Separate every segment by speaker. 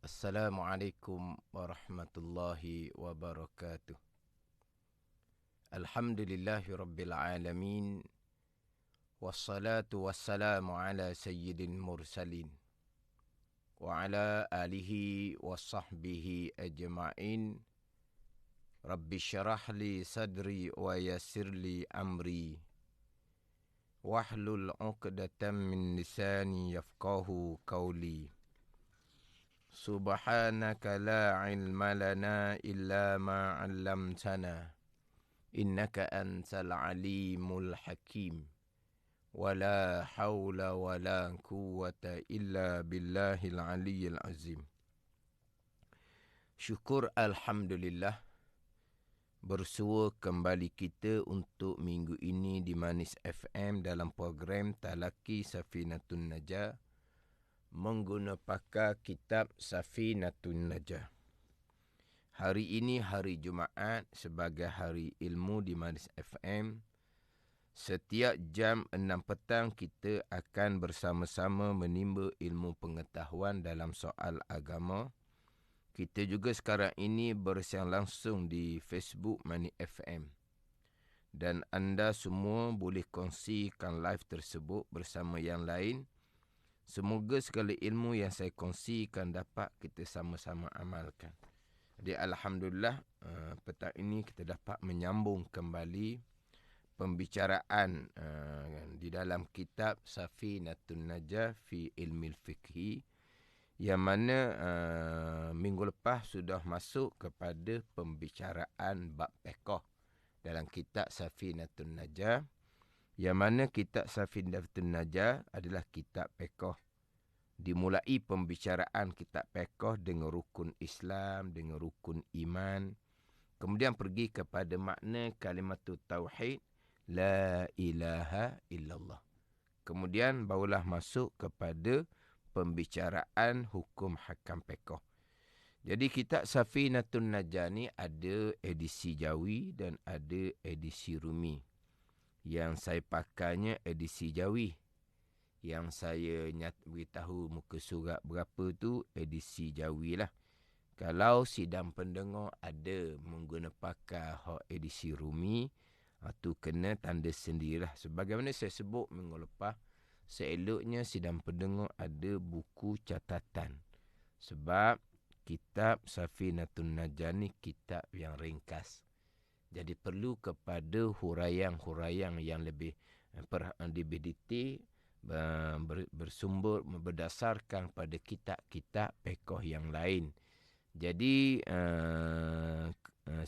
Speaker 1: Assalamualaikum warahmatullahi wabarakatuh. Alhamdulillahi rabbil alamin. Wassalatu wassalamu ala sayyidil mursalin. Wa ala alihi wa sahbihi ajma'in. Rabbi syarah li sadri wa yassir li amri. Wahlul uqdatan min lisani yafqahu qawli. Subhanaka la ilma lana illa ma 'allamtana innaka antal alimul hakim wala haula wala quwwata illa billahil aliyyil azim. Syukur alhamdulillah, bersua kembali kita untuk minggu ini di Manis FM dalam program Talaki Safinatun Najah menggunakan pakar kitab Safinatun Najah. Hari ini hari Jumaat sebagai hari ilmu di Manis FM. Setiap jam 6 petang kita akan bersama-sama menimba ilmu pengetahuan dalam soal agama. Kita juga sekarang ini bersiaran langsung di Facebook Manis FM. Dan anda semua boleh kongsikan live tersebut bersama yang lain. Semoga segala ilmu yang saya kongsikan dapat kita sama-sama amalkan. Jadi alhamdulillah petang ini kita dapat menyambung kembali pembicaraan di dalam kitab Safinatun Najah fi Ilmil Fiqhi, yang mana minggu lepas sudah masuk kepada pembicaraan bab fiqh dalam kitab Safinatun Najah. Yang mana kitab Safinatun Najah adalah kitab fiqh. Dimulai pembicaraan kitab fiqh dengan rukun Islam, dengan rukun iman. Kemudian pergi kepada makna kalimatut tauhid, la ilaha illallah. Kemudian barulah masuk kepada pembicaraan hukum hakam fiqh. Jadi kitab Safinatun Najah ni ada edisi Jawi dan ada edisi Rumi. Yang saya pakainya edisi Jawi. Yang saya beritahu muka surat berapa tu edisi Jawi lah. Kalau sidang pendengar ada mengguna pakar edisi Rumi, tu kena tanda sendirilah. Sebagaimana saya sebut minggu lepas, seeloknya sidang pendengar ada buku catatan. Sebab kitab Safinatun Najah ni kitab yang ringkas. Jadi perlu kepada huraian-huraian yang lebih detail, bersumber berdasarkan pada kitab-kitab fiqh yang lain. Jadi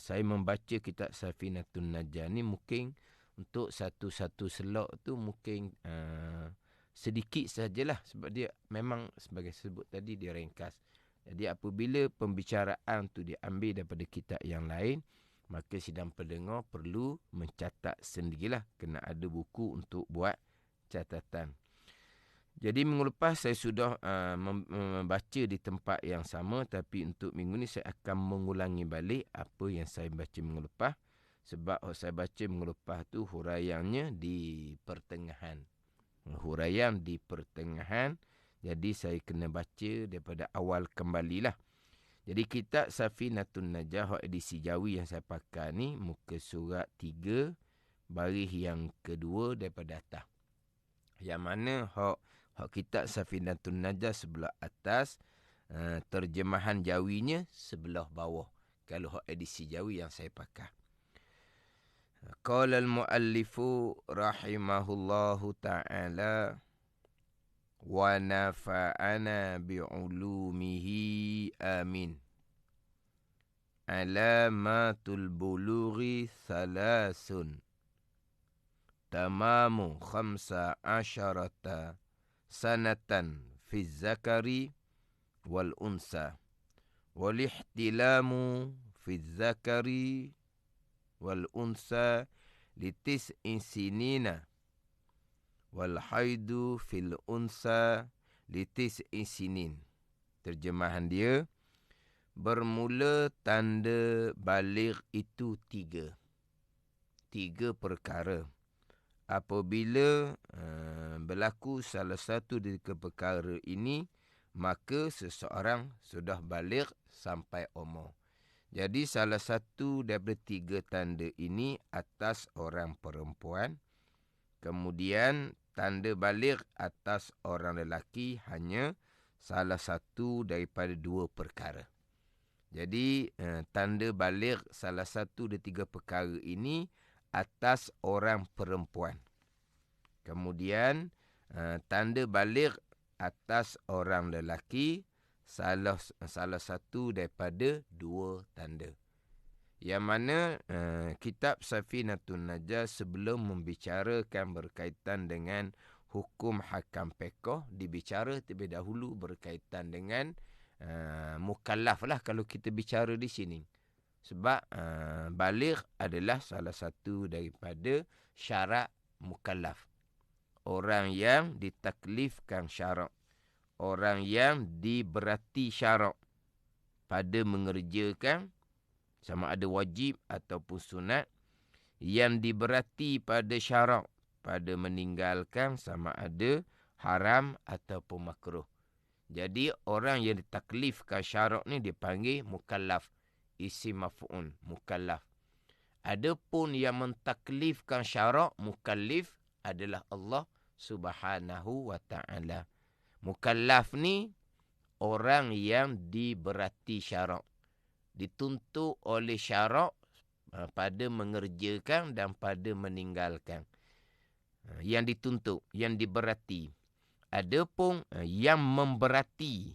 Speaker 1: saya membaca kitab Safinatun Najah ni mungkin untuk satu-satu slot tu mungkin sedikit sajalah, sebab dia memang sebagai sebut tadi dia ringkas. Jadi apabila pembicaraan tu diambil daripada kitab yang lain, maka sidang pendengar perlu mencatat sendirilah. Kena ada buku untuk buat catatan. Jadi minggu lepas saya sudah membaca di tempat yang sama. Tapi untuk minggu ni saya akan mengulangi balik apa yang saya baca minggu lepas. Sebab saya baca minggu lepas tu huraiannya di pertengahan. Huraian di pertengahan. Jadi saya kena baca daripada awal kembalilah. Jadi kitab Safinatun Najah edisi Jawi yang saya pakai ni muka surat 3 baris yang kedua daripada atas. Yang mana hak kitab Safinatun Najah sebelah atas, terjemahan Jawinya sebelah bawah. Kalau hak edisi Jawi yang saya pakai. Qala al-muallifu rahimahullahu ta'ala wa nafa'ana bi'ulumihi amin. Alamatul bulughi thalathun. Tamamu 15 sanatan fi zakari wal unsa. Wal ihtilamu fi zakari wal unsa litis'in sinina. Wal haidu fil unsa litis'in sinin. Terjemahan dia, bermula tanda baligh itu 3 perkara. Apabila berlaku salah satu dari perkara ini, maka seseorang sudah baligh sampai umur. Jadi salah satu daripada 3 tanda ini atas orang perempuan. Kemudian tanda baligh atas orang lelaki hanya salah satu daripada 2 perkara. Jadi tanda baligh salah satu dari 3 perkara ini atas orang perempuan. Kemudian tanda baligh atas orang lelaki salah satu daripada 2 tanda. Yang mana kitab Safinatun Najah sebelum membicarakan berkaitan dengan hukum hakam fiqh, dibicara terlebih dahulu berkaitan dengan mukallaf lah kalau kita bicara di sini. Sebab baligh adalah salah satu daripada syarat mukallaf. Orang yang ditaklifkan syarak. Orang yang diberati syarak pada mengerjakan sama ada wajib ataupun sunat, yang diberati pada syarak pada meninggalkan sama ada haram ataupun makruh. Jadi orang yang ditaklifkan syarak ni dipanggil mukallaf. Isim maf'ul, mukallaf. Adapun yang mentaklifkan syarak, mukallif adalah Allah Subhanahu wa ta'ala. Mukallaf ni orang yang diberati syarak. Dituntut oleh syarak pada mengerjakan dan pada meninggalkan. Yang dituntut, yang diberati. Adapun yang memberati,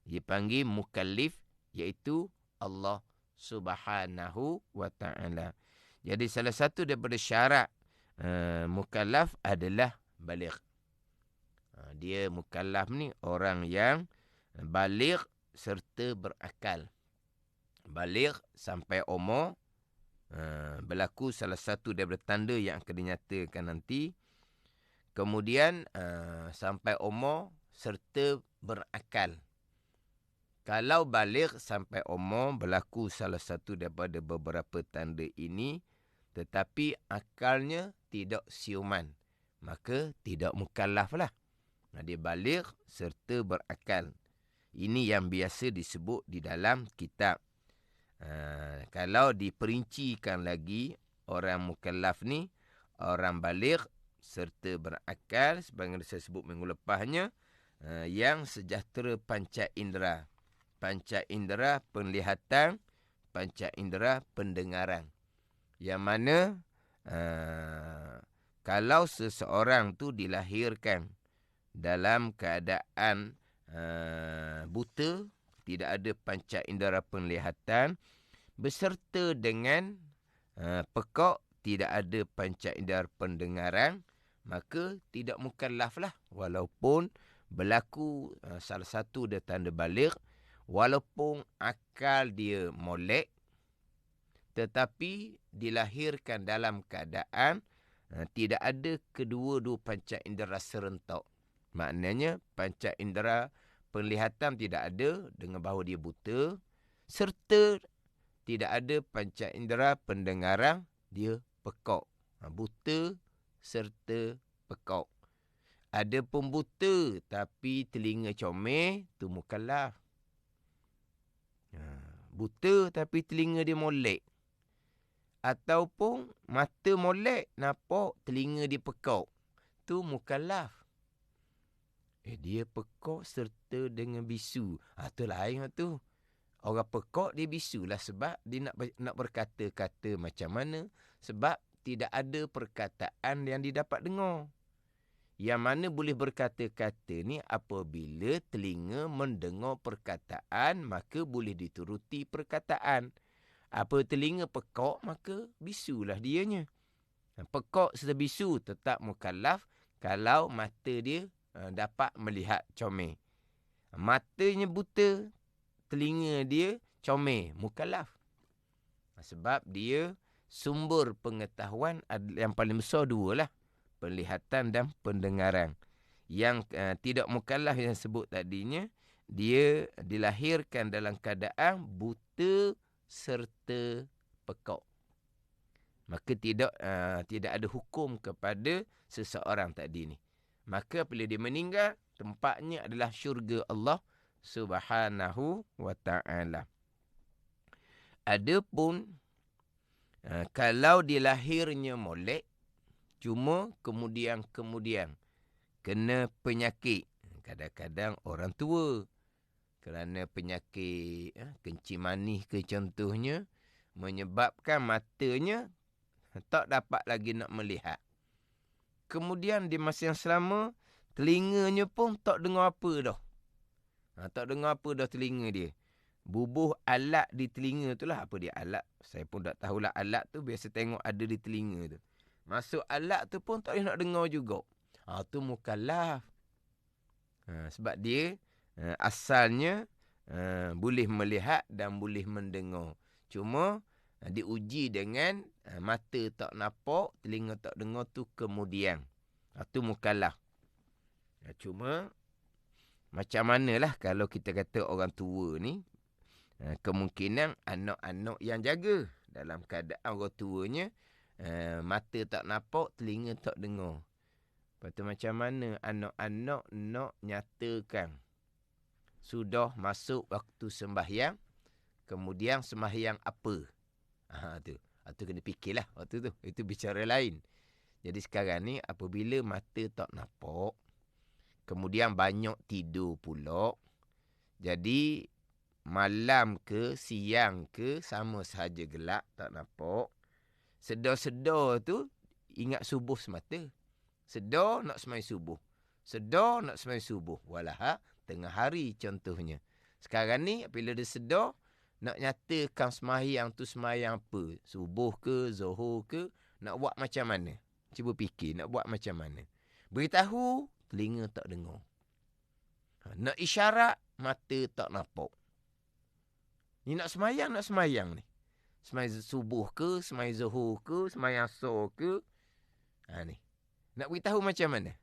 Speaker 1: dipanggil mukallif, iaitu Allah Subhanahu wa ta'ala. Jadi salah satu daripada syarat mukallaf adalah baligh. Dia mukallaf ni orang yang baligh serta berakal. Baligh sampai umur, berlaku salah satu daripada tanda yang akan dinyatakan nanti. Kemudian sampai umur serta berakal. Kalau baligh sampai umur berlaku salah satu daripada beberapa tanda ini, tetapi akalnya tidak siuman, maka tidak mukallaf lah. Dia baligh serta berakal. Ini yang biasa disebut di dalam kitab. Kalau diperincikan lagi, orang mukallaf ni, orang baligh serta berakal, sebagaimana saya sebut minggu lepasnya, yang sejahtera panca indera. Panca indera penglihatan, panca indera pendengaran. Yang mana kalau seseorang tu dilahirkan dalam keadaan buta, tidak ada panca indera penglihatan, beserta dengan pekak, tidak ada panca indera pendengaran, maka tidak mukallaf lah. Walaupun berlaku salah satu dari tanda baligh, walaupun akal dia molek, tetapi dilahirkan dalam keadaan tidak ada kedua-dua panca indera serentak. Maknanya panca indera penglihatan tidak ada dengan bahawa dia buta, serta tidak ada panca indera pendengaran, dia pekak. Buta serta pekak. Ada pun buta tapi telinga comel, tu mukallaf. Buta tapi telinga dia molek. Ataupun mata molek, nampak telinga dia pekak, tu mukallaf. Dia pekak serta dengan bisu. Tu lain tu. Orang pekak dia bisu lah sebab dia nak berkata-kata macam mana. Sebab tidak ada perkataan yang dia dapat dengar. Yang mana boleh berkata-kata ni apabila telinga mendengar perkataan, maka boleh dituruti perkataan. Apa telinga pekak, maka bisulah dianya. Pekak serta bisu tetap mukallaf kalau mata dia dapat melihat comel. Matanya buta, telinga dia comel, mukallaf. Sebab dia sumber pengetahuan yang paling besar 2 lah. Penglihatan dan pendengaran. Yang tidak mukallaf yang sebut tadinya, dia dilahirkan dalam keadaan buta serta pekak. Maka tidak ada hukum kepada seseorang tadi ni. Maka bila dia meninggal, tempatnya adalah syurga Allah Subhanahu wa ta'ala. Adapun kalau dilahirnya molek, cuma kemudian kena penyakit. Kadang-kadang orang tua kerana penyakit kencing manis ke contohnya, menyebabkan matanya tak dapat lagi nak melihat. Kemudian di masa yang selama, telinganya pun tak dengar apa dah. Tak dengar apa dah telinga dia. Bubuh alat di telinga tu lah. Apa dia alat? Saya pun tak tahulah alat tu. Biasa tengok ada di telinga tu. Masuk alat tu pun tak boleh nak dengar juga. Tu mukallaf. Sebab dia asalnya boleh melihat dan boleh mendengar. Cuma diuji dengan mata tak nampak, telinga tak dengar tu kemudian. Tu mukallaf. Cuma macam manalah kalau kita kata orang tua ni, kemungkinan anak-anak yang jaga. Dalam keadaan orang tuanya, mata tak nampak, telinga tak dengar. Lepas tu macam mana anak-anak nak nyatakan sudah masuk waktu sembahyang, kemudian sembahyang apa? Tu kena fikirlah waktu tu. Itu bicara lain. Jadi sekarang ni apabila mata tak nampak, kemudian banyak tidur pula, jadi malam ke siang ke sama sahaja gelap, tak nampak. Sedar-sedar tu ingat subuh semata. Sedar nak sembahyang subuh. Sedar nak sembahyang subuh. Walah tengah hari contohnya. Sekarang ni bila dia sedar, nak nyatakan sembahyang tu sembahyang apa? Subuh ke, zuhur ke, nak buat macam mana? Cuba fikir nak buat macam mana. Beritahu, telinga tak dengar. Nak isyarat, mata tak nampak. Ni nak sembahyang ni. Sembahyang subuh ke, sembahyang zuhur ke, sembahyang asar ke. Ni. Nak beritahu macam mana?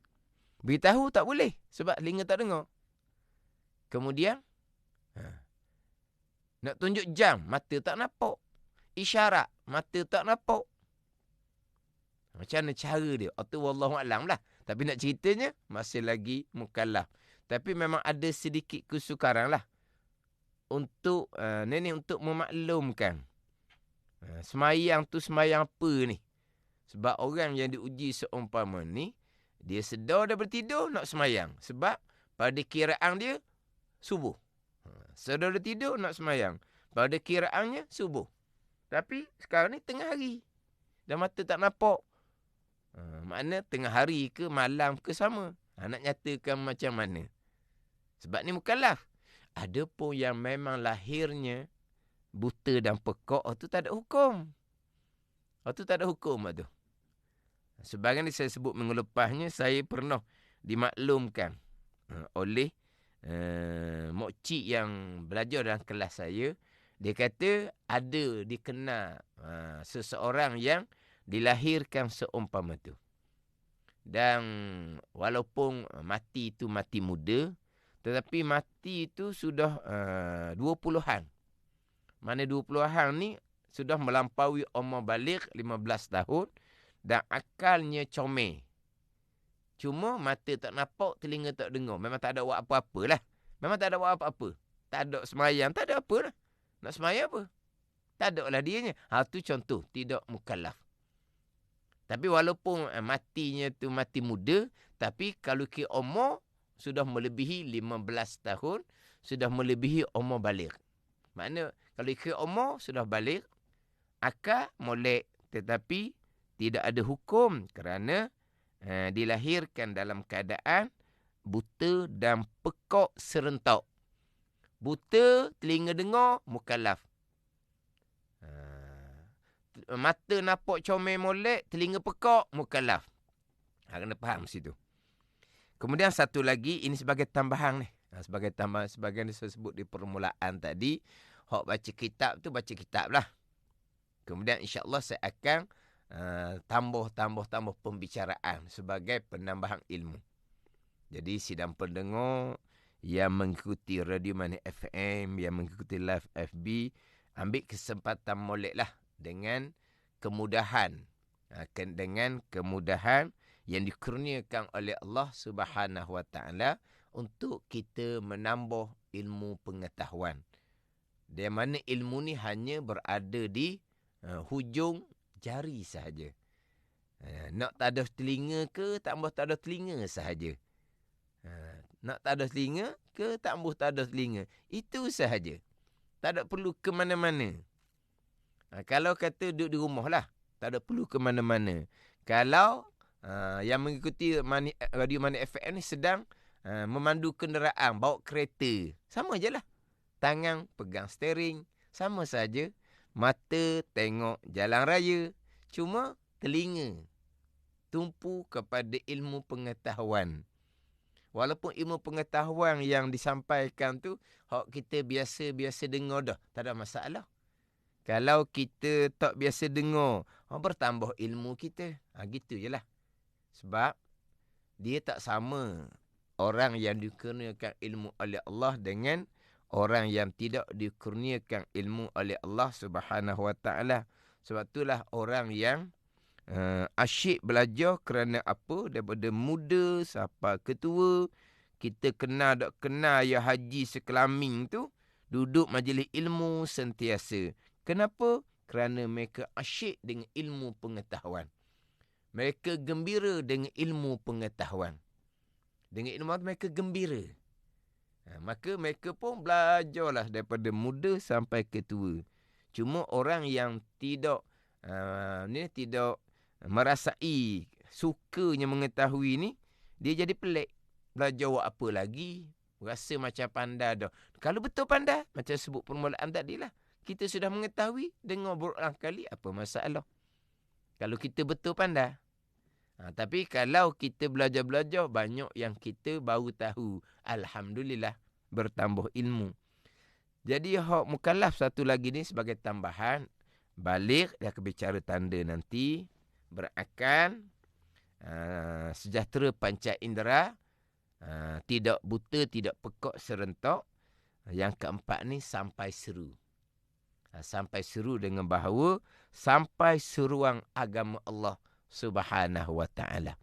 Speaker 1: Beritahu tak boleh sebab telinga tak dengar. Kemudian, nak tunjuk jam, mata tak nampak. Isyarat, mata tak nampak. Macam mana cara dia? Atau wallahualam lah. Tapi nak ceritanya, masih lagi mukallaf. Tapi memang ada sedikit kesukaran lah. Untuk, untuk memaklumkan. Semayang tu semayang apa ni? Sebab orang yang diuji seumpama ni, dia sedar dah bertidur nak semayang. Sebab pada kiraan dia, subuh. Sedar dah tidur nak semayang. Pada kiraannya, subuh. Tapi sekarang ni tengah hari. Dan mata tak nampak. Makna tengah hari ke malam ke sama. Nak nyatakan macam mana. Sebab ni mukallaf. Ada pun yang memang lahirnya buta dan pekak, tu tak ada hukum. Tu tak ada hukum tu. Sebagai ni saya sebut minggu lepasnya, saya pernah dimaklumkan oleh mokcik yang belajar dalam kelas saya. Dia kata ada dikenal seseorang yang dilahirkan seumpama tu. Dan walaupun mati itu mati muda, tetapi mati itu sudah 20-an. Mana 20-an ni sudah melampaui umur balik 15 tahun dan akalnya comel. Cuma mata tak nampak, telinga tak dengar. Memang tak ada buat apa-apa lah. Memang tak ada buat apa-apa. Tak ada semayang, tak ada apa lah. Nak semayang apa? Tak ada lah dianya. Tu contoh, tidak mukallaf. Tapi walaupun matinya tu mati muda, tapi kalau kira umur sudah melebihi 15 tahun, sudah melebihi umur balik. Makna kalau kira umur sudah balik, akal molek, tetapi tidak ada hukum kerana dilahirkan dalam keadaan buta dan pekak serentak. Buta, telinga dengar, mukallaf. Mata nampak comel molek, telinga pekak, mukallaf. Kena faham situ. Kemudian satu lagi, ini sebagai tambahan ni. Sebagai tambahan, sebagai yang saya sebut di permulaan tadi, hak baca kitab tu baca kitab lah. Kemudian insya-Allah saya akan tambah pembicaraan sebagai penambahan ilmu. Jadi sidang pendengar yang mengikuti Radio Money FM, yang mengikuti live FB, ambil kesempatan molek lah dengan kemudahan. Dengan kemudahan yang dikurniakan oleh Allah Subhanahu Wa Taala untuk kita menambah ilmu pengetahuan. Di mana ilmu ni hanya berada di hujung jari sahaja. Nak tak ada telinga ke, tambah tak ada telinga sahaja. Nak tak ada telinga ke, tambah tak ada telinga. Itu sahaja. Tak ada perlu ke mana-mana. Kalau kata duduk di rumah lah, tak ada perlu ke mana-mana. Kalau yang mengikuti Radio Mani FM ni sedang memandu kenderaan, bawa kereta, sama je lah. Tangan pegang steering, sama saja. Mata tengok jalan raya. Cuma telinga tumpu kepada ilmu pengetahuan. Walaupun ilmu pengetahuan yang disampaikan tu, kita biasa-biasa dengar dah, tak ada masalah. Kalau kita tak biasa dengar, bertambah ilmu kita. Gitu je lah. Sebab dia tak sama orang yang dikurniakan ilmu oleh Allah dengan orang yang tidak dikurniakan ilmu oleh Allah Subhanahu Wa Taala. Sebab itulah orang yang asyik belajar kerana apa? Daripada muda sampai ketua, kita kenal ya Haji Sekelamin tu, duduk majlis ilmu sentiasa. Kenapa? Kerana mereka asyik dengan ilmu pengetahuan. Mereka gembira dengan ilmu pengetahuan. Dengan ilmu mereka gembira. Maka mereka pun belajarlah daripada muda sampai ketua. Cuma orang yang tidak tidak merasai sukanya mengetahui ni, dia jadi pelik. Belajar buat apa lagi? Rasa macam pandai dah. Kalau betul pandai, macam sebut permulaan tadi lah. Kita sudah mengetahui, dengar berulang kali, apa masalah? Kalau kita betul pandai. Tapi kalau kita belajar-belajar, banyak yang kita baru tahu. Alhamdulillah, bertambah ilmu. Jadi hak mukallaf satu lagi ni sebagai tambahan. Balik, dia akan bicara tanda nanti. Berakal, sejahtera panca indera, tidak buta, tidak pekak serentak. Yang keempat ni sampai seru. Sampai seru dengan bahawa sampai seruan agama Allah Subhanahu Wa Taala.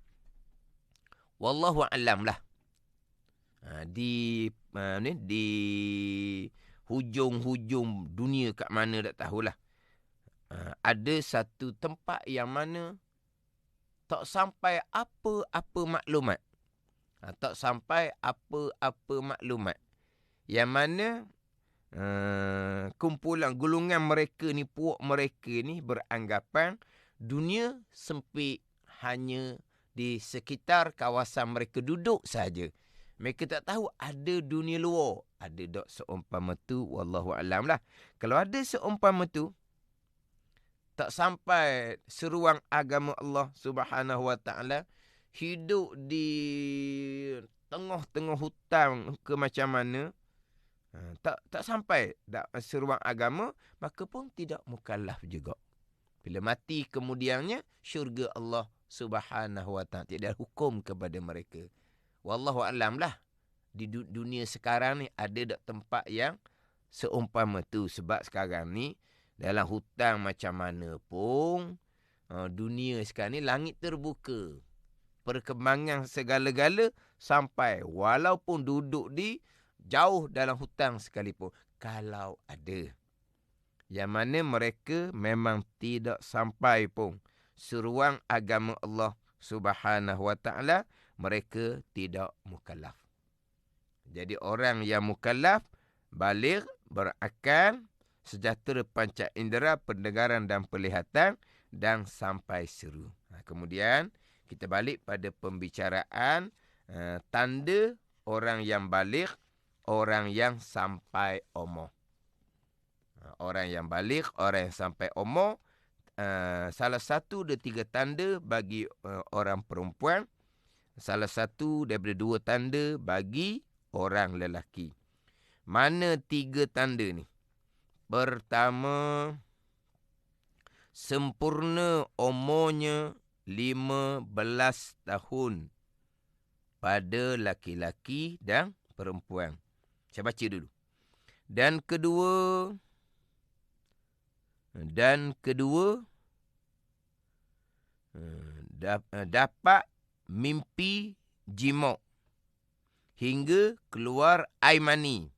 Speaker 1: Wallahu a'lam lah. Di hujung-hujung dunia kat mana tak tahulah. Ada satu tempat yang mana tak sampai apa-apa maklumat. Tak sampai apa-apa maklumat. Yang mana kumpulan golongan mereka ni, puak mereka ni beranggapan dunia sempit hanya di sekitar kawasan mereka duduk saja. Mereka tak tahu ada dunia luar. Ada tak seumpama tu? Wallahu alam lah. Kalau ada seumpama tu, tak sampai seruan agama Allah Subhanahu Wa Taala, hidup di tengah-tengah hutan ke macam mana, tak sampai seruan agama, maka pun tidak mukallaf juga. Bila mati kemudiannya, syurga Allah Subhanahu Wa Taala, tidak ada hukum kepada mereka. Wallahu alam lah. Di dunia sekarang ni ada tak tempat yang seumpama tu. Sebab sekarang ni dalam hutan macam mana pun, dunia sekarang ni langit terbuka. Perkembangan segala-gala sampai walaupun duduk di jauh dalam hutan sekalipun. Kalau ada. Yang mana mereka memang tidak sampai pun seruan agama Allah Subhanahu Wa Taala, mereka tidak mukallaf. Jadi orang yang mukallaf, baligh, berakal, sejahtera panca indera, pendengaran dan penglihatan, dan sampai seru. Kemudian kita balik pada pembicaraan tanda orang yang baligh, orang yang sampai umur. Orang yang baligh, orang yang sampai umur, salah satu dari 3 tanda bagi orang perempuan, salah satu daripada 2 tanda bagi orang lelaki. Mana 3 tanda ni? Pertama, sempurna umurnya 15 tahun pada laki-laki dan perempuan. Saya baca dulu. Dan kedua, dapat mimpi jimok hingga keluar air mani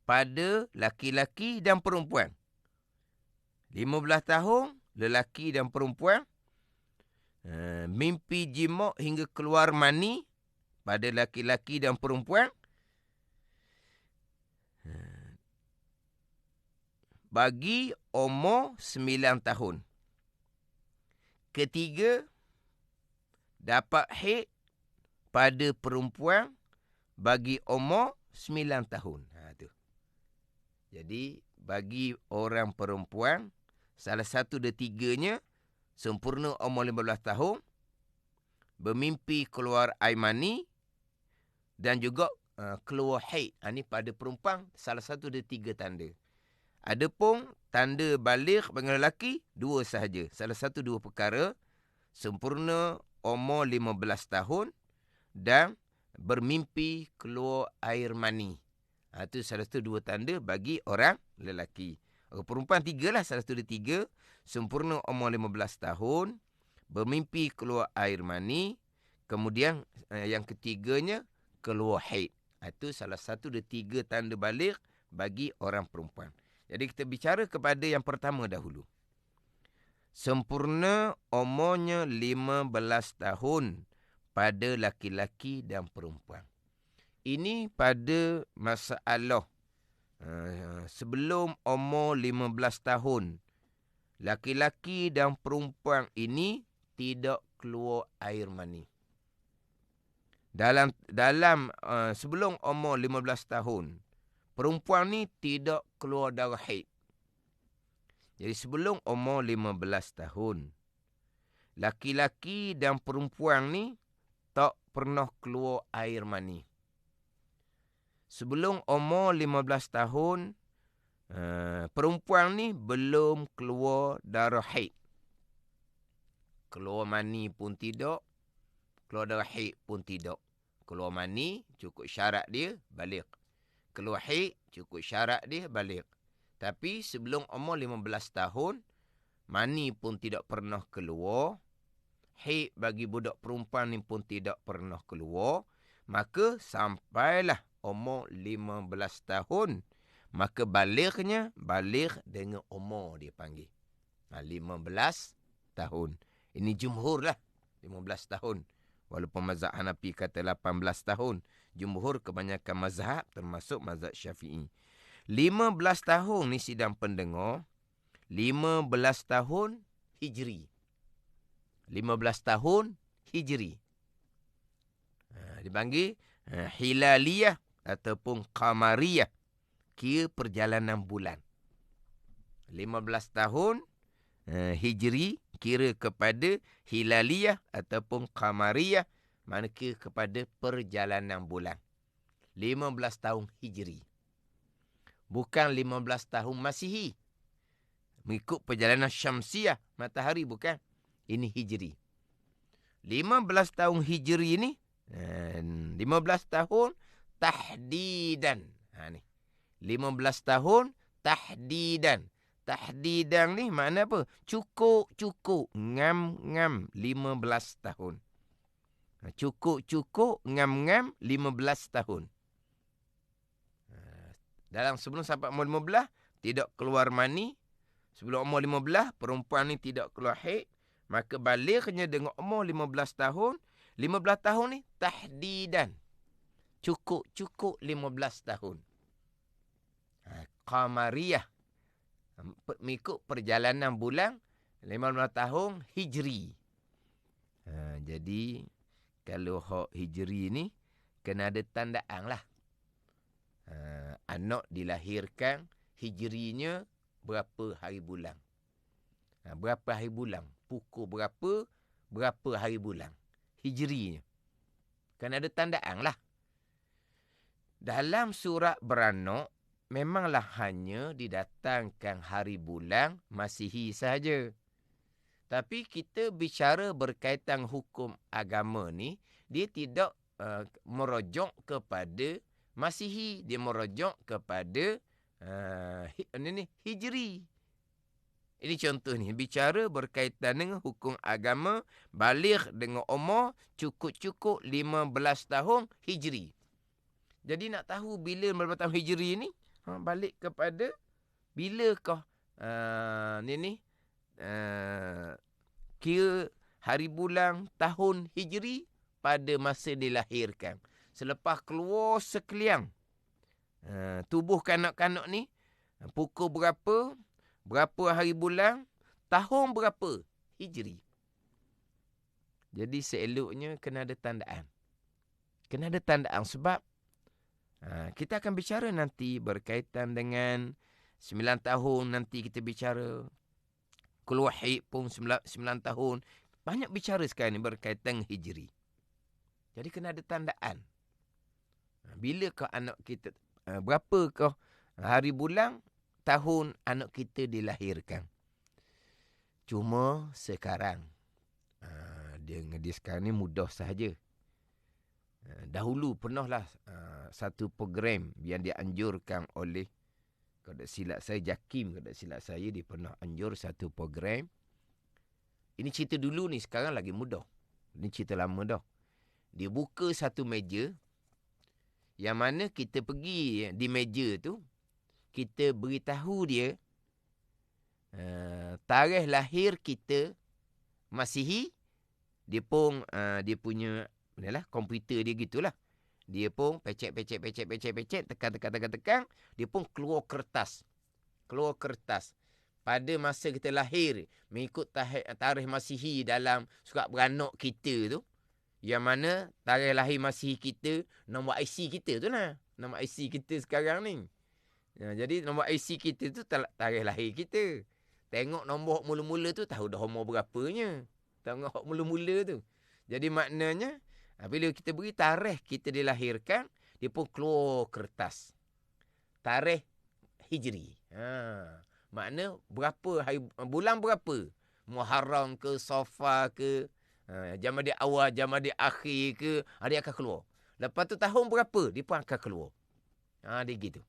Speaker 1: pada laki-laki dan perempuan. 15 tahun, lelaki dan perempuan. Mimpi jimok hingga keluar mani pada laki-laki dan perempuan. Bagi umur 9 tahun. Ketiga, dapat haid pada perempuan bagi umur 9 tahun. Tu. Jadi, bagi orang perempuan, salah satu dari tiganya sempurna umur 15 tahun, bermimpi keluar air mani dan juga keluar haid. Ini pada perempuan salah satu dari 3 tanda. Adapun tanda baligh bagi lelaki 2 sahaja. Salah satu 2 perkara, sempurna umur 15 tahun dan bermimpi keluar air mani. Itu salah satu 2 tanda bagi orang lelaki. Perempuan 3 lah, salah satu dari 3. Sempurna umur 15 tahun, bermimpi keluar air mani, kemudian yang ketiganya keluar haid. Itu salah satu dari 3 tanda baligh bagi orang perempuan. Jadi kita bicara kepada yang pertama dahulu. Sempurna umurnya 15 tahun pada laki-laki dan perempuan. Ini pada masalah sebelum umur 15 tahun. Laki-laki dan perempuan ini tidak keluar air mani. Dalam sebelum umur 15 tahun, perempuan ni tidak keluar darah haid. Jadi sebelum umur 15 tahun, laki-laki dan perempuan ni tak pernah keluar air mani. Sebelum umur 15 tahun, perempuan ni belum keluar darah haid. Keluar mani pun tidak, keluar darah haid pun tidak. Keluar mani cukup syarat dia baligh. Keluar haid cukup syarat dia baligh. Tapi sebelum umur 15 tahun, mani pun tidak pernah keluar. Haid bagi budak perempuan ni pun tidak pernah keluar. Maka sampailah umur 15 tahun. Maka balighnya, baligh dengan umur dia panggil. 15 tahun. Ini jumhur lah, 15 tahun. Walaupun mazhab Hanafi kata 18 tahun. Jumhur kebanyakan mazhab termasuk mazhab Syafi'i. 15 tahun ni sidang pendengar. 15 tahun Hijri. 15 tahun Hijri. Dipanggil Hilaliyah ataupun Qamariyah. Kira perjalanan bulan. 15 tahun Hijri kira kepada Hilaliyah ataupun Qamariyah, mana kira kepada perjalanan bulan. 15 tahun Hijri. Bukan 15 tahun Masihi. Mengikut perjalanan Syamsiah, matahari bukan. Ini Hijri. 15 tahun Hijri ni, 15 tahun tahdidan. Ni. 15 tahun tahdidan. Tahdidan ni makna apa? Cukup. Ngam-ngam 15 tahun. Cukup, ngam-ngam 15 tahun. Dalam sebelum sampai umur 15, tidak keluar mani. Sebelum umur 15, perempuan ni tidak keluar haid. Maka balighnya dengan umur 15 tahun. 15 tahun ni tahdidan. Cukup 15 tahun. Qamariyah. Mengikut perjalanan bulan 15 tahun Hijri. Jadi kalau hak Hijri ni kena ada tandaan lah. Anak dilahirkan Hijrinya berapa hari bulan. Berapa hari bulan. Pukul berapa hari bulan. Hijrinya. Kena ada tandaan lah. Dalam surat beranak, memanglah hanya didatangkan hari bulan Masihi sahaja. Tapi kita bicara berkaitan hukum agama ni, dia tidak merujuk kepada Masihi. Dia merujuk kepada Hijri. Ini contoh ni, bicara berkaitan dengan hukum agama, baligh dengan umur cukup-cukup 15 tahun Hijri. Jadi nak tahu bila berapa tahun Hijri ni, balik kepada bilakah kira hari bulan tahun Hijri pada masa dilahirkan. Selepas keluar sekalian tubuh kanak-kanak ni, pukul berapa hari bulan, tahun berapa Hijri. Jadi seeloknya kena ada tandaan. Kena ada tandaan sebab kita akan bicara nanti berkaitan dengan 9 tahun nanti kita bicara. Keluar haid pun 9 tahun. Banyak bicara sekarang ni berkaitan Hijri. Jadi kena ada tandaan. Bilakah anak kita, berapakah hari bulan tahun anak kita dilahirkan. Cuma sekarang, dia sekarang ni mudah sahaja. Dahulu pernahlah satu program yang dianjurkan oleh, kalau tak silap saya, JAKIM, kalau tak silap saya, dia pernah anjur satu program. Ini cerita dulu ni, sekarang lagi mudah. Ini cerita lama dah. Dia buka satu meja, yang mana kita pergi di meja tu, kita beritahu dia tarikh lahir kita Masihi. Dia pun dia punya komputer dia gitulah. Dia pun pecek, tekan. Dia pun keluar kertas. Pada masa kita lahir, mengikut tarikh Masihi dalam surat beranak kita tu, yang mana tarikh lahir Masihi kita, nombor IC kita tu lah. Nombor IC kita sekarang ni. Jadi nombor IC kita tu tarikh lahir kita. Tengok nombor mula-mula tu, tahu dah umur berapanya. Tengok mula-mula tu. Jadi maknanya, bila kita beri tarikh kita dilahirkan, dia pun keluar kertas. Tarikh Hijri. Makna berapa hari, bulan berapa? Muharram ke, Safar ke, Jamadil awal, Jamadil akhir ke, dia akan keluar. Lepas tu tahun berapa, dia pun akan keluar. Dia gitu.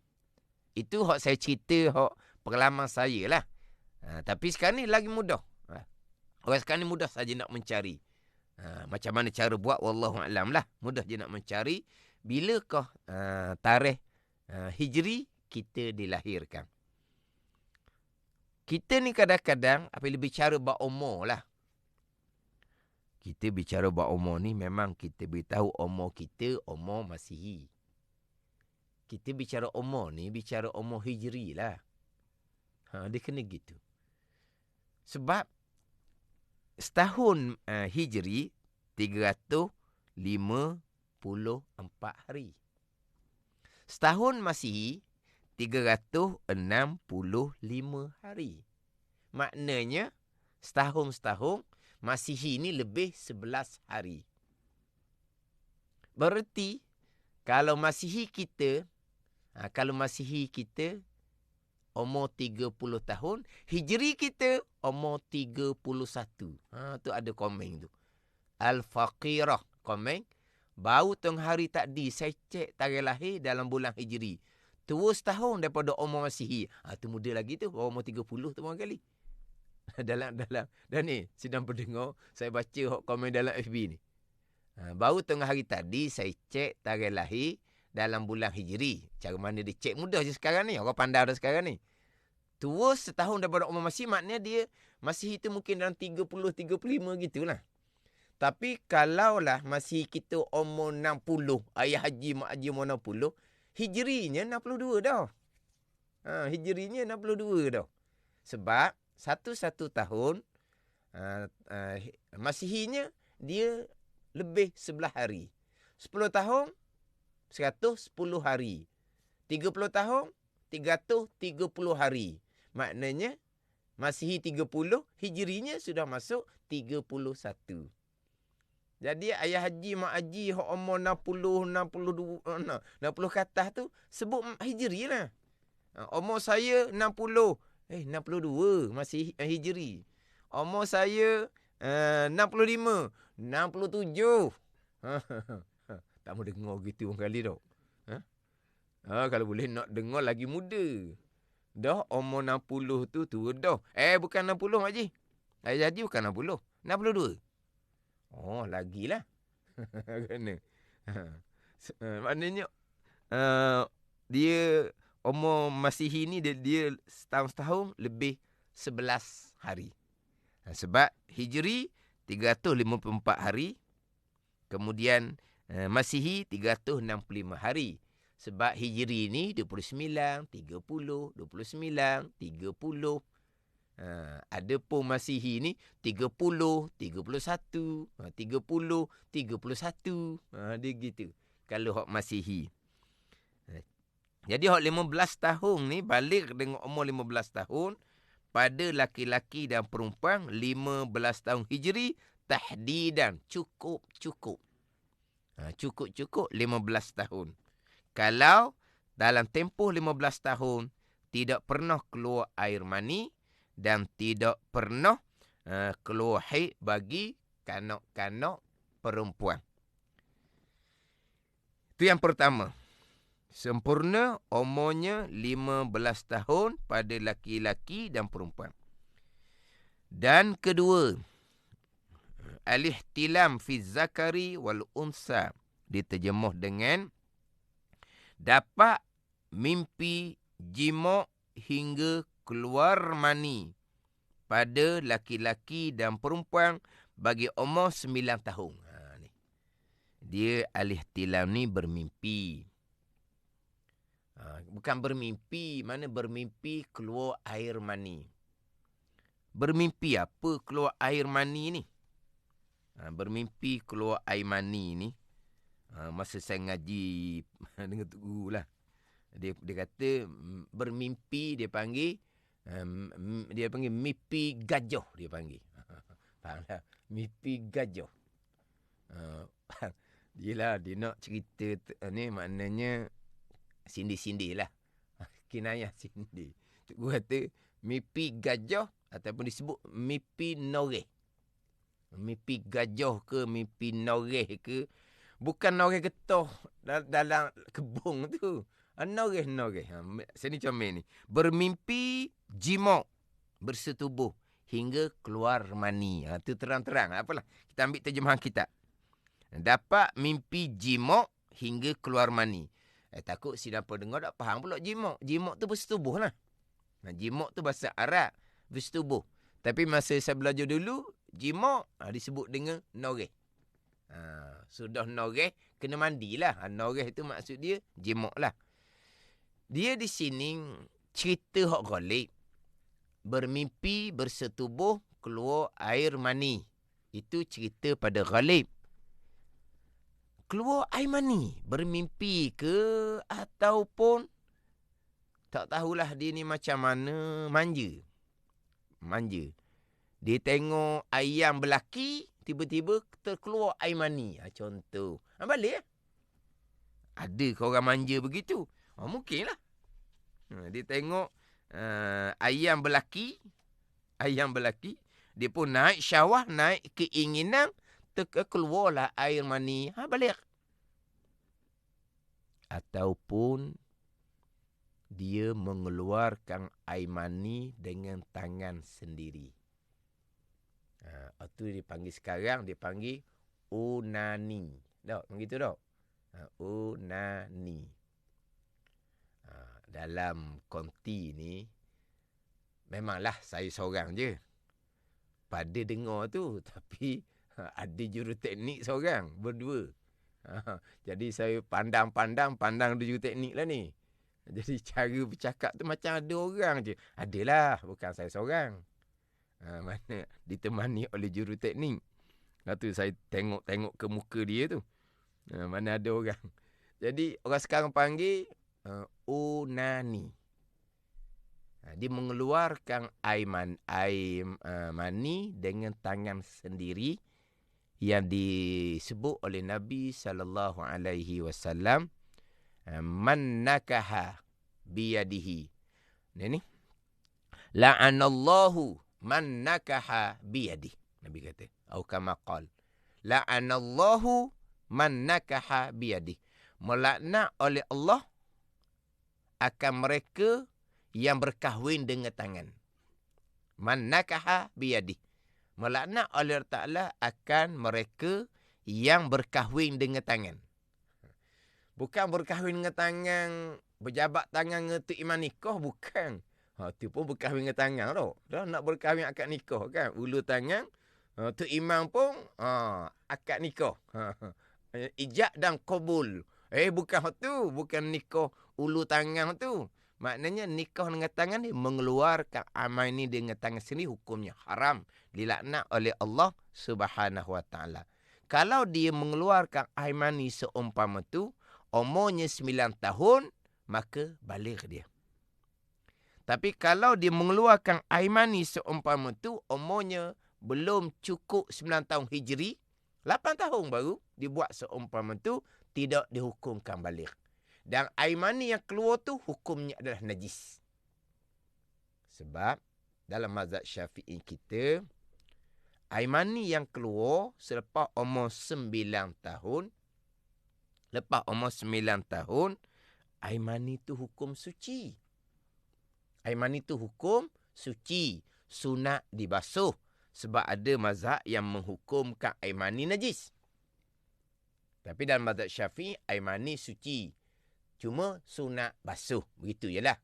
Speaker 1: Itu hak saya cerita, hak pengalaman saya lah. Tapi sekarang ni lagi mudah. Orang sekarang ni mudah saja nak mencari. Macam mana cara buat, wallahualam lah. Mudah je nak mencari bilakah tarikh Hijri kita dilahirkan. Kita ni kadang-kadang apabila bicara bab umur lah. Kita bicara bab umur ni memang kita beritahu umur kita, umur Masihi. Kita bicara umur ni, bicara umur Hijri lah. Dia kena gitu. Sebab setahun Hijri 354 hari. Setahun Masihi 365 hari. Maknanya setahun Masihi ni lebih 11 hari. Berarti kalau Masihi kita umur 30 tahun, Hijri kita umur 31. Tu ada komen tu. Al-Faqirah komen, baru tengah hari tadi saya cek tarikh lahir dalam bulan Hijri. Tua setahun daripada umur Masihi. Tu muda lagi tu, umur 30 tu barangkali. dalam dan ni sedang pendengar, saya baca komen dalam FB ni. Baru tengah hari tadi saya cek tarikh lahir dalam bulan Hijri. Cara mana dia cek, mudah je sekarang ni. Orang pandai dah sekarang ni. Tua setahun daripada umur Masihi, maknanya dia Masihi tu mungkin dalam 30-35 gitulah. Tapi kalaulah Masihi kita umur 60, ayah haji, mak haji umur 60, Hijrinya 62 dah. Hijrinya 62 dah. Sebab satu tahun Masihinya dia lebih 11 hari. 10 tahun 110 hari. 30 tahun 330 hari. Maknanya Masihi 30, Hijrinya sudah masuk 31. Jadi ayah haji, mak haji umur 60 ke atas tu sebut Hijri lah. Umur saya 60. 62 masih Hijri. Umur saya 65, 67. Tak mau dengar gitu orang kali tau. Kalau boleh nak dengar lagi muda. Dah umur 60 tu tua dah. Bukan 60 Mak Haji. Jadi bukan 60. 62. Oh, lagilah. Kena. Maknanya dia umur Masihi ni dia setahun lebih 11 hari. Sebab Hijri 354 hari. Kemudian Masihi 365 hari. Sebab Hijri ni 29, 30, 29, 30. Adapun Masihi ni 30, 31, 30, 31. Dia gitu. Kalau hak Masihi. Jadi hak 15 tahun ni balik dengan umur 15 tahun pada laki-laki dan perempuan 15 tahun Hijri tahdidan cukup. Cukup 15 tahun. Kalau dalam tempoh 15 tahun tidak pernah keluar air mani dan tidak pernah keluar haid bagi kanak-kanak perempuan. Itu yang pertama. Sempurna umurnya 15 tahun pada laki-laki dan perempuan. Dan kedua, al-ihtilam fi zakari wal unsa, diterjemuh dengan dapat mimpi jima' hingga keluar mani pada laki-laki dan perempuan bagi umur 9 tahun. Ni. Dia al-ihtilam ni bermimpi. Bukan bermimpi, mana bermimpi keluar air mani. Bermimpi apa keluar air mani ni? Bermimpi keluar air mani ni. Masa saya ngaji dengan Tok Guru lah. Dia kata bermimpi dia panggil mimpi gajah dia panggil. Faham tak? Mimpi gajah. Dia nak cerita ni maknanya sindir-sindir lah. Kinayah sindir. Tok Guru kata mimpi gajah ataupun disebut mimpi noreh. Mimpi gajah ke mimpi noreh ke. Bukan noreh getah dalam kebun tu. Noreh. Sini comel ni. Bermimpi jima' bersetubuh hingga keluar mani. Itu terang-terang. Apalah. Kita ambil terjemahan kitab. Dapat mimpi jima' hingga keluar mani. Takut si dapur dengar tak faham pula jima'. Jima' tu bersetubuh lah. Jima' tu bahasa Arab. Bersetubuh. Tapi masa saya belajar dulu, jima' disebut dengan noreh. Sudah noreh, kena mandilah. Noreh tu maksud dia jima' lah. Dia di sini cerita hak ghalib. Bermimpi, bersetubuh, keluar air mani. Itu cerita pada ghalib. Keluar air mani. Bermimpi ke ataupun tak tahulah dia ni macam mana. Manja. Dia tengok ayam berlaki, tiba-tiba terkeluar air mani. Contoh. Balik lah. Ada ke orang manja begitu? Mungkin lah. Dia tengok ayam berlaki. Dia pun naik syahwah, naik keinginan. Keluarlah air mani. Balik. Ataupun dia mengeluarkan air mani dengan tangan sendiri. Itu dipanggil sekarang, dipanggil onani. Tak? Begitu tak? Onani. Dalam konti ni, memanglah saya seorang je. Pada dengar tu. Tapi ada juruteknik seorang. Berdua. Jadi saya pandang juruteknik lah ni. Jadi cara bercakap tu macam ada orang je. Adalah, bukan saya seorang. Mana ditemani oleh juruteknik. Tu saya tengok ke muka dia tu. Mana ada orang. Jadi orang sekarang panggil onani. Dia mengeluarkan air mani dengan tangan sendiri yang disebut oleh Nabi SAW. Man nakaha biyadihi. Ini. La'anallahu man nakaha biyadihi. Nabi kata. Atau kama qal. La'anallahu man nakaha biyadihi. Melaknat oleh Allah akan mereka yang berkahwin dengan tangan. Man nakaha biyadih. Melaknat oleh Allah Ta'ala akan mereka yang berkahwin dengan tangan. Bukan berkahwin dengan tangan, berjabat tangan dengan tu iman nikah, bukan. Tu pun berkahwin dengan tangan tau. Dah nak berkahwin akad nikah kan. Ulu tangan, tu iman pun akad nikah. Ijab dan qabul. Bukan tu. Bukan nikah ulu tangan tu. Maknanya nikah dengan tangan ni mengeluarkan amal ni dengan tangan sendiri, hukumnya haram. Dilaknat oleh Allah Subhanahu Wa Ta'ala. Kalau dia mengeluarkan air mani seumpama tu, umurnya 9 tahun, maka balik dia. Tapi kalau dia mengeluarkan air mani seumpama tu, umurnya belum cukup 9 tahun Hijri, 8 tahun baru dibuat seumpama tu, tidak dihukumkan balik. Dan air mani yang keluar tu hukumnya adalah najis. Sebab dalam mazhab Syafi'i kita, air mani yang keluar selepas umur 9 tahun, air mani tu hukum suci. Air mani tu hukum suci. Sunat dibasuh. Sebab ada mazhab yang menghukumkan air mani najis. Tapi dalam mazhab Syafi'i, air mani suci. Cuma sunat basuh. Begitu je lah.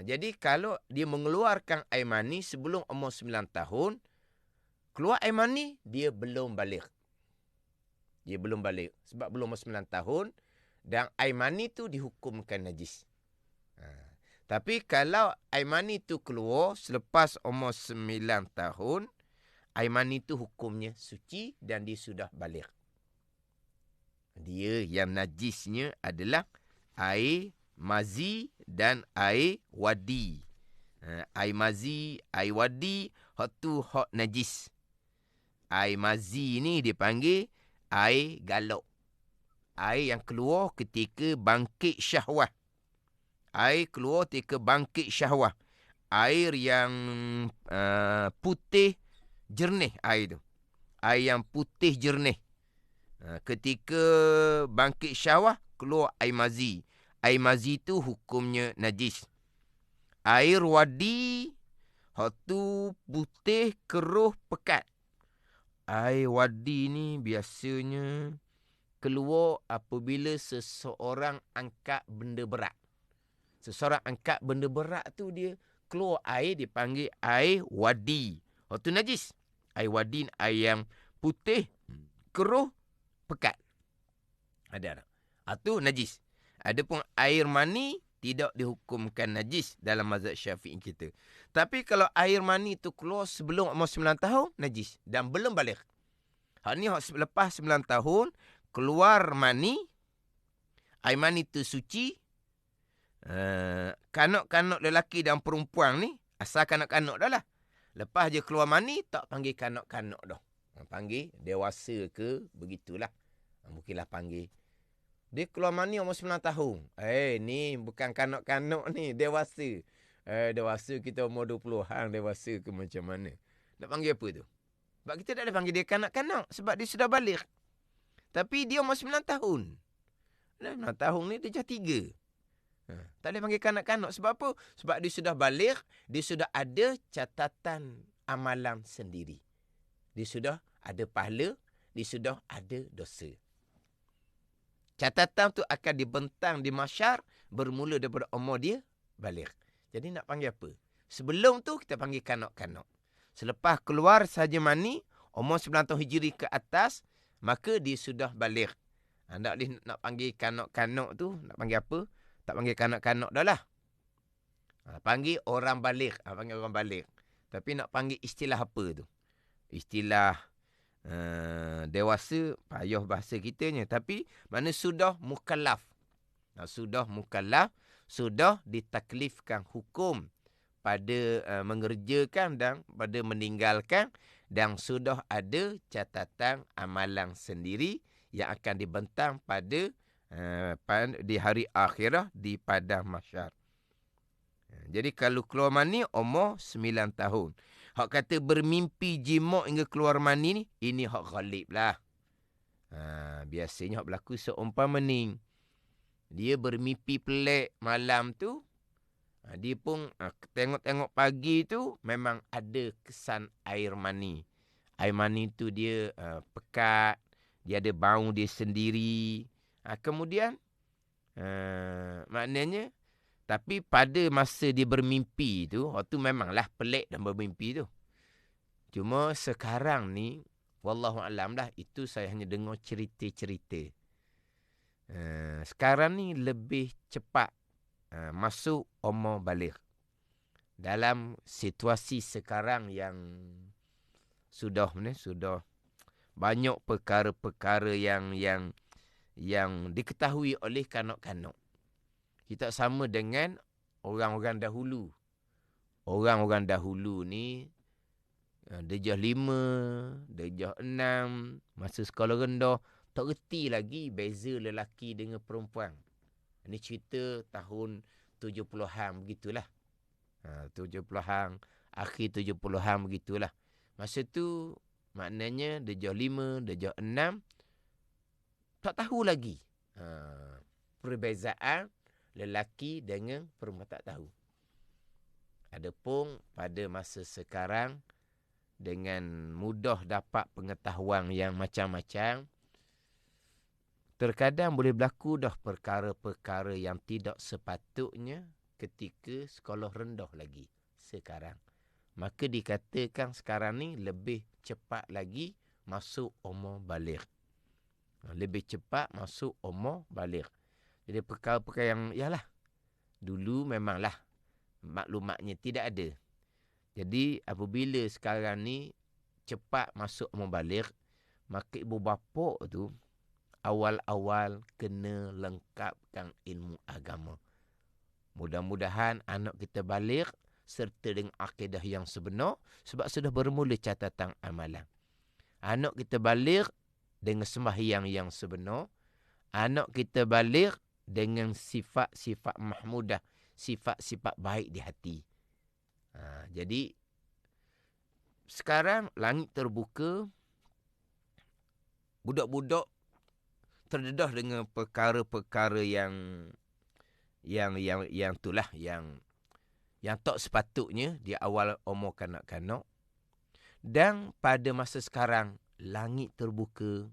Speaker 1: Jadi kalau dia mengeluarkan air mani sebelum umur 9 tahun, keluar air mani, dia belum balik. Dia belum balik. Sebab belum umur 9 tahun. Dan air mani tu dihukumkan najis. Tapi kalau air mani tu keluar selepas umur 9 tahun, air mani tu hukumnya suci dan dia sudah balik. Dia yang najisnya adalah air mazi dan air wadi. Air mazi, air wadi, hak tu hak najis. Air mazi ni dipanggil air galak. Air yang keluar ketika bangkit syahwat. Air keluar ketika bangkit syahwat. Air yang putih jernih air tu. Air yang putih jernih. Ketika bangkit syahwat, keluar air mazi. Air mazi tu hukumnya najis. Air wadi, hak tu putih, keruh, pekat. Air wadi ni biasanya keluar apabila seseorang angkat benda berat. Seseorang angkat benda berat tu dia keluar air, dipanggil air wadi. Hak tu najis. Air wadi air yang putih, keruh, pekat. Ada tak? Itu najis. Adapun air mani tidak dihukumkan najis dalam mazhab Syafi'i kita. Tapi kalau air mani tu keluar sebelum umur 9 tahun, najis. Dan belum balik. Hak ni hak lepas 9 tahun, keluar mani, air mani tu suci. Kanak-kanak lelaki dan perempuan ni, asal kanak-kanak dah lah. Lepas je keluar mani, tak panggil kanak-kanak dah. Panggil dewasa ke, begitulah. Mungkinlah panggil. Dia keluar mani umur 9 tahun. Ni bukan kanak-kanak ni, dewasa. Dewasa kita umur 20-an, dewasa ke macam mana. Nak panggil apa tu? Sebab kita tak boleh panggil dia kanak-kanak. Sebab dia sudah balik. Tapi dia umur 9 tahun. 9 tahun ni dia dah 3. Tak boleh panggil kanak-kanak. Sebab apa? Sebab dia sudah balik. Dia sudah ada catatan amalan sendiri. Dia sudah ada pahala. Dia sudah ada dosa. Catatan tu akan dibentang di mahsyar bermula daripada umur dia balik. Jadi nak panggil apa? Sebelum tu kita panggil kanak-kanak. Selepas keluar sahaja mani, umur 9 tahun Hijri ke atas, maka dia sudah balik. Tak boleh nak panggil kanak-kanak tu, nak panggil apa? Tak panggil kanak-kanak dah lah. Panggil orang balik. Panggil orang balik. Tapi nak panggil istilah apa tu? Istilah dewasa, payah bahasa kitanya. Tapi mana sudah mukallaf. Sudah mukallaf, sudah ditaklifkan hukum pada mengerjakan dan pada meninggalkan, dan sudah ada catatan amalan sendiri yang akan dibentang pada di hari akhirah di padang mahsyar. Jadi kalau keluar mani umur 9 tahun. Hak kata bermimpi jima' hingga keluar mani ni, ini hak ghalib lah. Biasanya hak berlaku seumpama ni. Dia bermimpi pelik malam tu, Dia pun tengok-tengok pagi tu memang ada kesan air mani. Air mani tu dia pekat, dia ada bau dia sendiri. Kemudian maknanya, tapi pada masa dia bermimpi tu, waktu memanglah pelik dan bermimpi tu. Cuma sekarang ni, wallahualam lah, itu saya hanya dengar cerita-cerita. Sekarang ni lebih cepat masuk umur balik. Dalam situasi sekarang yang sudah banyak perkara-perkara yang diketahui oleh kanak-kanak. Kita sama dengan orang-orang dahulu. Orang-orang dahulu ni darjah 5, darjah 6, masa sekolah rendah, tak reti lagi beza lelaki dengan perempuan. Ini cerita tahun 70-an begitulah. 70-an, akhir 70-an begitulah. Masa tu maknanya darjah 5, darjah 6 tak tahu lagi perbezaan lelaki dengan perempuan, tak tahu. Adapun pada masa sekarang, dengan mudah dapat pengetahuan yang macam-macam, terkadang boleh berlaku dah perkara-perkara yang tidak sepatutnya ketika sekolah rendah lagi sekarang. Maka dikatakan sekarang ni lebih cepat lagi masuk umur baligh. Lebih cepat masuk umur baligh. Jadi perkara-perkara yang, yalah, dulu memanglah maklumatnya tidak ada. Jadi apabila sekarang ni cepat masuk umur baligh, maka ibu bapa tu awal-awal kena lengkapkan ilmu agama. Mudah-mudahan anak kita baligh serta dengan akidah yang sebenar, sebab sudah bermula catatan amalan. Anak kita baligh dengan sembahyang yang sebenar. Anak kita baligh dengan sifat-sifat mahmudah, sifat-sifat baik di hati. Jadi sekarang langit terbuka, budak-budak terdedah dengan perkara-perkara yang itulah yang tak sepatutnya di awal umur kanak-kanak. Dan pada masa sekarang langit terbuka,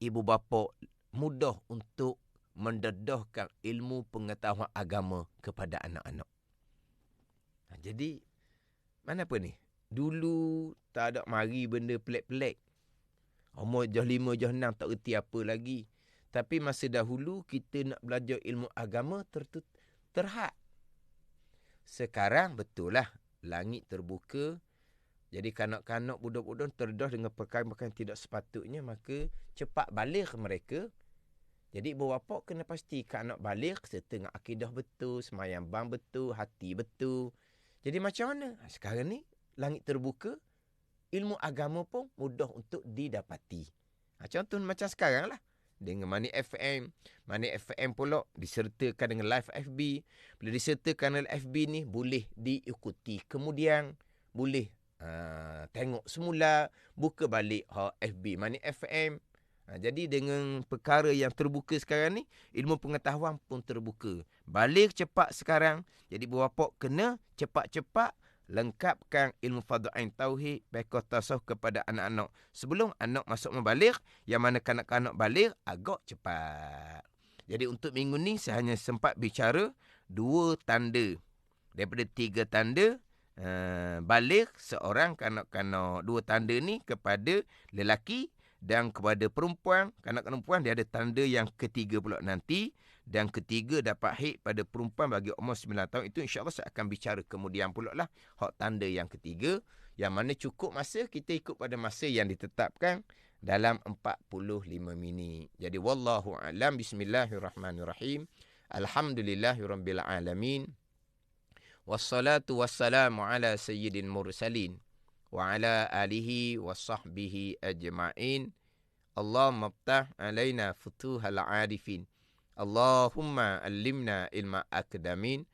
Speaker 1: ibu bapa mudah untuk mendedahkan ilmu pengetahuan agama kepada anak-anak. Jadi mana apa ni? Dulu tak ada mari benda pelik-pelik. Umur jah 5, jah 6 tak reti apa lagi. Tapi masa dahulu kita nak belajar ilmu agama terhad. Sekarang betul lah langit terbuka. Jadi kanak-kanak, budak-budak terdedah dengan perkara-perkara yang tidak sepatutnya, maka cepat baligh mereka. Jadi ibu bapa kena pastikan anak baligh serta dengan akidah betul, sembahyang bang betul, hati betul. Jadi macam mana? Sekarang ni langit terbuka, ilmu agama pun mudah untuk didapati. Contoh macam sekarang lah. Dengan Money FM. Money FM pula disertakan dengan live FB. Bila disertakan dengan FB ni, boleh diikuti. Kemudian boleh tengok semula, buka balik FB Money FM. Jadi dengan perkara yang terbuka sekarang ni, ilmu pengetahuan pun terbuka. Balik cepat sekarang. Jadi bapa kena cepat-cepat lengkapkan ilmu fardhu-ain tauhid, fiqh tasawuf kepada anak-anak sebelum anak masuk membaligh, yang mana kanak-kanak baligh agak cepat. Jadi untuk minggu ni saya hanya sempat bicara 2 tanda daripada 3 tanda baligh seorang kanak-kanak. 2 tanda ni kepada lelaki dan kepada perempuan. Kanak-kanak perempuan dia ada tanda yang ketiga pula nanti. Dan ketiga dapat haid pada perempuan bagi umur 9 tahun. Itu insyaAllah saya akan bicara kemudian pula lah. Hak tanda yang ketiga. Yang mana cukup masa, kita ikut pada masa yang ditetapkan dalam 45 minit. Jadi wallahu a'lam. Bismillahirrahmanirrahim. Alhamdulillahirabbil alamin. Wassalatu wassalamu ala sayyidil mursalin. Wa ala alihi wa sahbihi ajma'in. Allahumma ftah alaina futuhal arifin. Allahumma allimna ilma akdamin.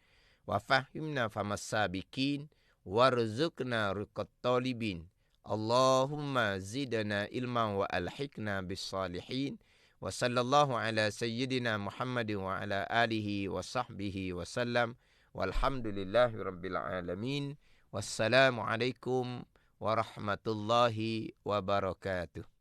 Speaker 1: Wa fahimna famas sabikin. Warzuqna riqat talibin. Allahumma zidna ilman wa alhikna bis salihin. Wa sallallahu ala sayyidina Muhammadin wa ala alihi wa sahbihi wa sallam. Walhamdulillahirabbil alamin. Wassalamualaikum warahmatullahi wabarakatuh.